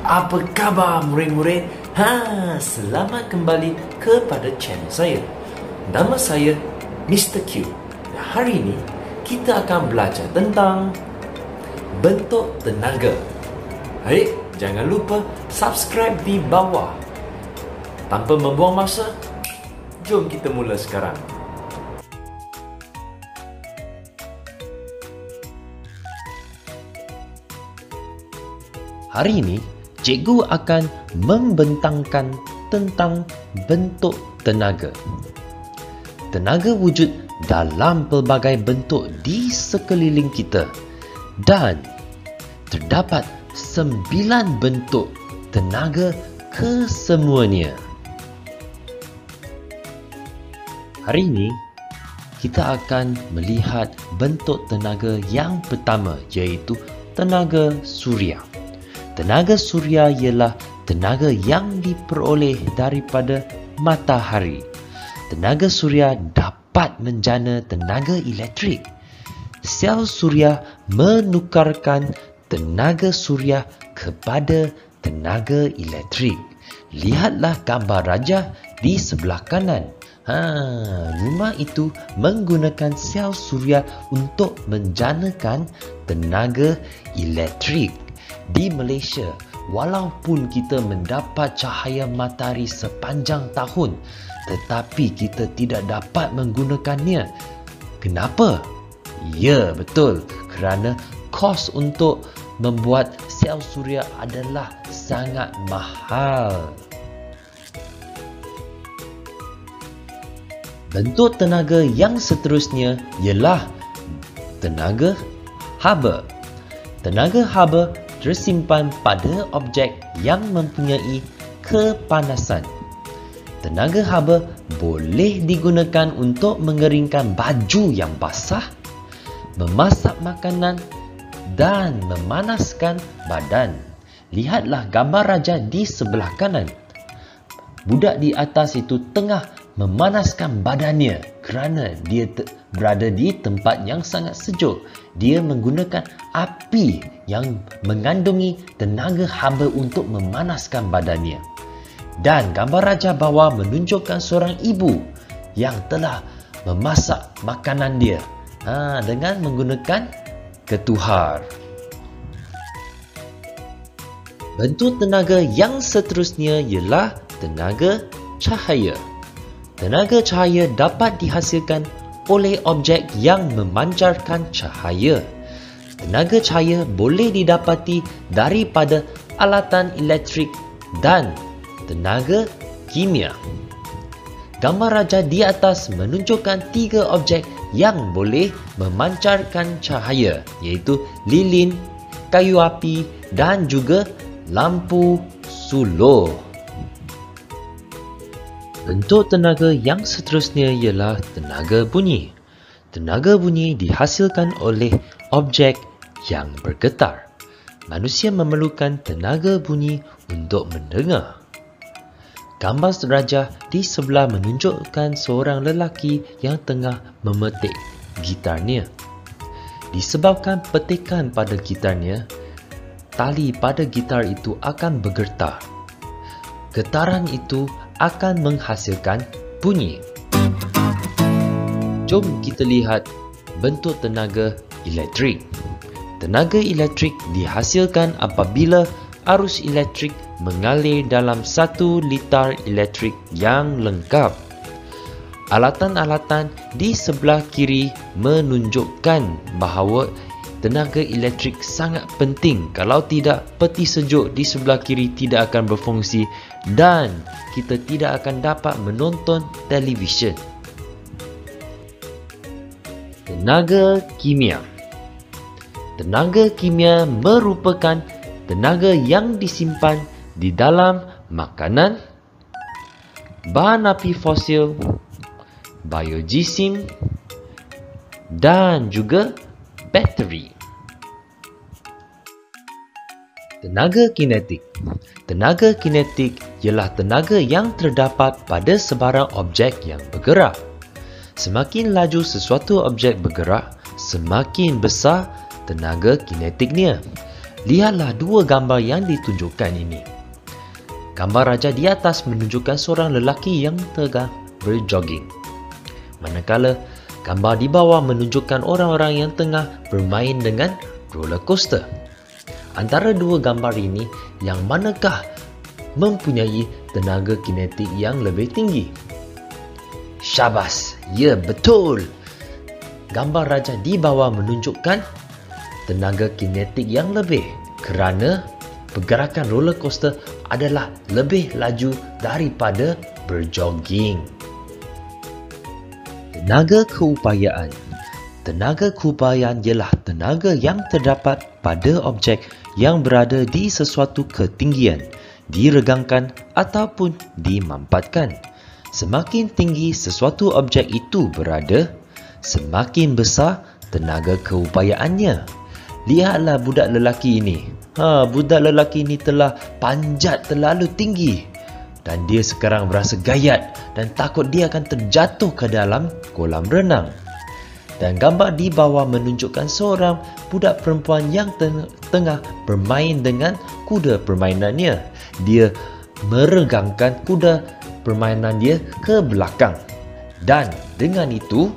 Apa khabar murid-murid? Selamat kembali kepada channel saya. Nama saya Mr. Q. Hari ini kita akan belajar tentang bentuk tenaga. Hai, jangan lupa subscribe di bawah. Tanpa membuang masa, jom kita mula sekarang. Hari ini, cikgu akan membentangkan tentang bentuk tenaga. Tenaga wujud dalam pelbagai bentuk di sekeliling kita dan terdapat 9 bentuk tenaga kesemuanya. Hari ini, kita akan melihat bentuk tenaga yang pertama, iaitu tenaga suria. Tenaga suria ialah tenaga yang diperoleh daripada matahari. Tenaga suria dapat menjana tenaga elektrik. Sel suria menukarkan tenaga suria kepada tenaga elektrik. Lihatlah gambar rajah di sebelah kanan. Rumah itu menggunakan sel suria untuk menjanakan tenaga elektrik. Di Malaysia, walaupun kita mendapat cahaya matahari sepanjang tahun, tetapi kita tidak dapat menggunakannya. Kenapa? Ya, betul. Kerana kos untuk membuat sel suria adalah sangat mahal. Bentuk tenaga yang seterusnya ialah tenaga haba. Tenaga haba tersimpan pada objek yang mempunyai kepanasan. Tenaga haba boleh digunakan untuk mengeringkan baju yang basah, memasak makanan dan memanaskan badan. Lihatlah gambar raja di sebelah kanan. Budak di atas itu tengah memanaskan badannya kerana dia berada di tempat yang sangat sejuk. Dia menggunakan api yang mengandungi tenaga haba untuk memanaskan badannya. Dan gambar raja bawah menunjukkan seorang ibu yang telah memasak makanan dia dengan menggunakan ketuhar. Bentuk tenaga yang seterusnya ialah tenaga cahaya. Tenaga cahaya dapat dihasilkan oleh objek yang memancarkan cahaya. Tenaga cahaya boleh didapati daripada alatan elektrik dan tenaga kimia. Gambar raja di atas menunjukkan 3 objek yang boleh memancarkan cahaya, iaitu lilin, kayu api dan juga lampu suluh. Bentuk tenaga yang seterusnya ialah tenaga bunyi. Tenaga bunyi dihasilkan oleh objek yang bergetar. Manusia memerlukan tenaga bunyi untuk mendengar. Gambar rajah di sebelah menunjukkan seorang lelaki yang tengah memetik gitarnya. Disebabkan petikan pada gitarnya, tali pada gitar itu akan bergetar. Getaran itu akan menghasilkan bunyi. Jom kita lihat bentuk tenaga elektrik. Tenaga elektrik dihasilkan apabila arus elektrik mengalir dalam 1 liter elektrik yang lengkap. Alatan-alatan di sebelah kiri menunjukkan bahawa tenaga elektrik sangat penting. Kalau tidak, peti sejuk di sebelah kiri tidak akan berfungsi dan kita tidak akan dapat menonton televisyen. Tenaga kimia. Tenaga kimia merupakan tenaga yang disimpan di dalam makanan, bahan api fosil, biogesim dan juga bateri. Tenaga kinetik. Tenaga kinetik ialah tenaga yang terdapat pada sebarang objek yang bergerak. Semakin laju sesuatu objek bergerak, semakin besar tenaga kinetiknya. Lihatlah dua gambar yang ditunjukkan ini. Gambar raja di atas menunjukkan seorang lelaki yang tengah berjogging. Manakala gambar di bawah menunjukkan orang-orang yang tengah bermain dengan roller coaster. Antara dua gambar ini, yang manakah mempunyai tenaga kinetik yang lebih tinggi? Syabas, ya betul. Gambar raja di bawah menunjukkan tenaga kinetik yang lebih kerana pergerakan roller coaster adalah lebih laju daripada berjogging. Tenaga keupayaan. Tenaga keupayaan ialah tenaga yang terdapat pada objek yang berada di sesuatu ketinggian, diregangkan ataupun dimampatkan. Semakin tinggi sesuatu objek itu berada, semakin besar tenaga keupayaannya. Lihatlah budak lelaki ini. Budak lelaki ini telah panjat terlalu tinggi dan dia sekarang berasa gayat dan takut dia akan terjatuh ke dalam kolam renang. Dan gambar di bawah menunjukkan seorang budak perempuan yang tengah bermain dengan kuda permainannya. Dia meregangkan kuda permainan dia ke belakang. Dan dengan itu,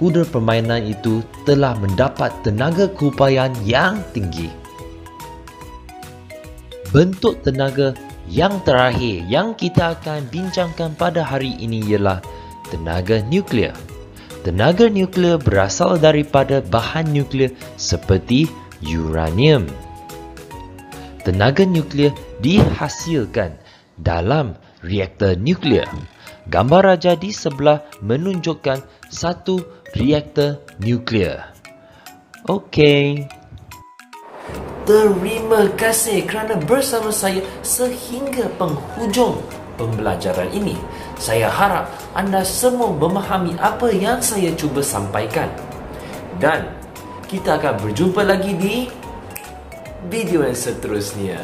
kuda permainan itu telah mendapat tenaga keupayaan yang tinggi. Bentuk tenaga yang terakhir yang kita akan bincangkan pada hari ini ialah tenaga nuklear. Tenaga nuklear berasal daripada bahan nuklear seperti uranium. Tenaga nuklear dihasilkan dalam reaktor nuklear. Gambar raja di sebelah menunjukkan satu reaktor nuklear. Okey. Terima kasih kerana bersama saya sehingga penghujung pembelajaran ini. Saya harap anda semua memahami apa yang saya cuba sampaikan. Dan kita akan berjumpa lagi di video yang seterusnya.